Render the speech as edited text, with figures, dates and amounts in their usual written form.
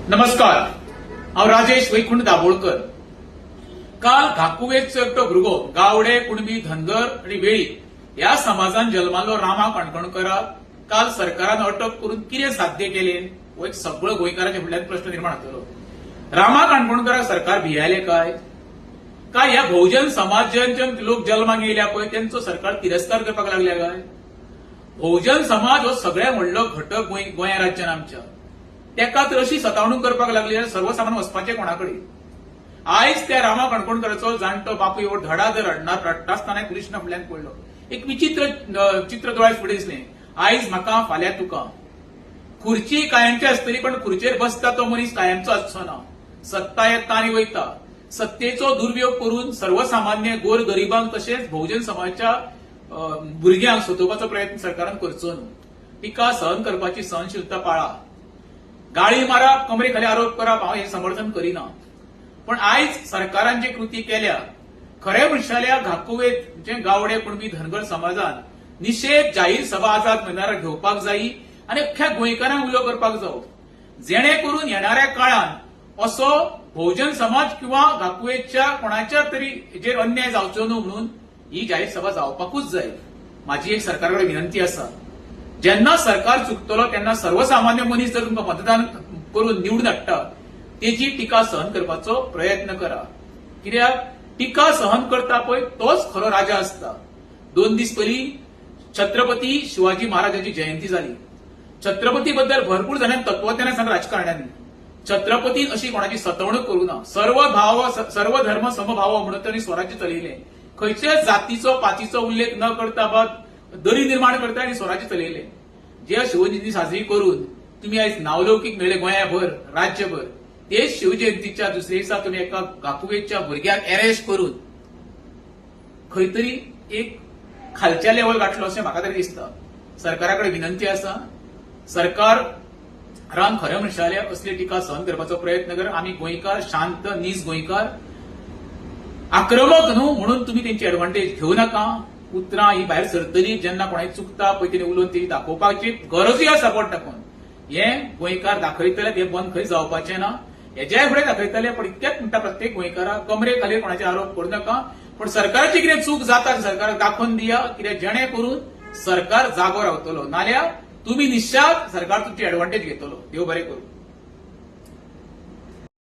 नमस्कार, हांव राजेश वैकुंठ दाबोळकर. काल घाकुवेचो एकटो भुरगो गावडे, कुणबी, धनगर आणि वेळी ह्या समाजान जल्मालो रामा काणकोणकराक काल सरकारान अटक करून कितें साध्य केलें हो एक सगळो गोंयकारांच्या फुडल्यान प्रश्न निर्माण जातलो. रामा काणकोणकराक सरकार भियायले काय ह्या बहुजन समाजाचे लोक जल्माक येयल्या पळय त्यांचो सरकार तिरस्कार करपाक लागल्या काय? बहुजन समाज हो सगळ्यात व्हडलो घटक गोंय राज्यान आमच्या, तेका तर अशी सतावणूक करपाक लागली जाल्यार सर्वसामान्य वचपाचें कोणाकडे? आयज त्या रामा काणकोणकराचो जाणटो बापूय हो धडाधड रडटा आसतना पुलिसांना फुडल्यान पडलो. एक विचित्र चित्र दोळ्या फुडें दिसलें. आयज म्हाका, फाल्यां तुका. खुर्ची कायमची आसतली, पण खुर्चेर बसता तो मनीस कायमचो आसचो ना. सत्ता येता आनी वयता. सत्तेचो दुर्वियोग करून सर्वसामान्य गोर गरिबांक तशेंच बहुजन समाजाच्या भुरग्यांक सोदोवपाचो प्रयत्न सरकारान करचो न्हू. टिका सहन करपाची सहनशीलता पाळा. गाळी मारप, कमरे खाली आरोप करप हांव हे समर्थन करिना. पण आयज सरकारान जे कृती केल्या, खरे म्हणशाल्या घाकुवेत जे गावडे, कुणबी, धनगर समाजान निषेध जाहीर सभा आझाद मैदानार घेवपाक जायी आनी अख्ख्या गोंयकारांक उलो करपाक जावो, जेणे करून येणाऱ्या काळात असो बहुजन समाज किंवा घाकुवेच्या कोणाच्या तरी हेजेर अन्याय जावचो न्हू म्हणून ही जाहीर सभा जावपाकूच जाय. माझी एक सरकाराकडे विनंती आसा, जेन्ना सरकार चुकतलो तेन्ना सर्वसामान्य मनीस जर तुमकां मतदान करून निवडून हाडटा तेजी टिका सहन करपाचो प्रयत्न करा. कित्याक टिका सहन करता पळय तोच खरो राजा आसता. 2 दीस पयलीं छत्रपती शिवाजी महाराजांची जयंती जाली. छत्रपती बद्दल भरपूर जाणांनी तत्वज्ञान सांगता राजकारण्यांनी. छत्रपतीन अशी कोणाची सतवणूक करूं ना. सर्व धर्म समभाव म्हणून त्यांनी स्वराज्य चलयलें. खंयच्याच जातीचो पातीचो उल्लेख न करता दरी निर्माण करता आनी स्वराज्य चलयलें. जे शिवजयंती साजरी करून तुम्ही आयज नावलौकीक मेळ्ळे गोंयाभर, राज्यभर, तेच शिवजयंतीच्या दुसऱ्या दिसा तुम्ही एका घाकुवेच्या भुरग्याक अरेस्ट करून खंय तरी एक खालच्या लेवल गाठलो अशें म्हाका तरी दिसता. सरकाराकडे विनंती आसा, सरकारान खरें म्हणशाल्या असली टिका सहन करपाचो प्रयत्न कर. आमी गोंयकार शांत नीज गोंयकार, आक्रमक न्हू म्हणून तुम्ही तेंची एडवांटेज घेवं नाका. उतरां ही भायर सरतली, जेन्ना कोणाय चुकता पळय तेणी उलोवन ती दाखोवपाची गरजूय आसा सपोर्ट टाकून. हे गोंयकार दाखयतले ते बंद खंय जावपाचें ना. हेज्याय फुडें दाखयतले, पण इतकेच म्हणटा प्रत्येक गोंयकाराक कमरे खाली कोणाचे आरोप करूं नाका. पण सरकाराची कितें चूक जाता सरकाराक दाखोवन दिया, कित्याक जेणे करून सरकार जागो रावतलो. नाल्यार तुम्ही निश्चात सरकार तुमची एडवांटेज घेतलो. देव बरें करूं.